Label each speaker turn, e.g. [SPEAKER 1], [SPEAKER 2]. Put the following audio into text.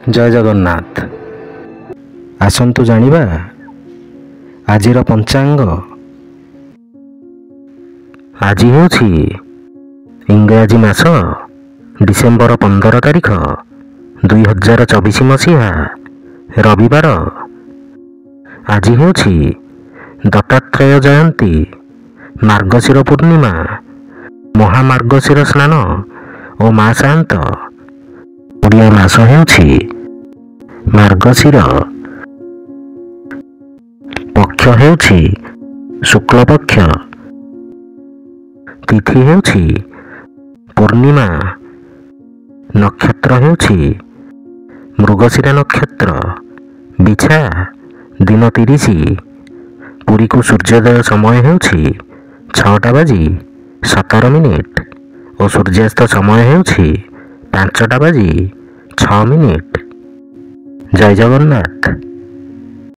[SPEAKER 1] जय जगन्नाथ। आसंतु जानिबा आजिर पंचांग। आज होछि इंग्राजी मास डिसेम्बर 15 तारिख 2024 मसीहा रविवार। आज होछि दत्तात्रेय जयंती, मार्गशीर पूर्णिमा, महामार्गशीर स्नान और मासांत। ओडिया मास हेउछि मार्गशीर, पक्ष हेउछि शुक्ल पक्ष, तिथि हेउछि पूर्णिमा, नक्षत्र हेउछि मृगशिरा नक्षत्र, बिछा दिन 30। पुरी को सूर्योदय समय हेउछि 6:17 और सूर्यास्त समय हेउछि 5:06। जय जगन्नाथ।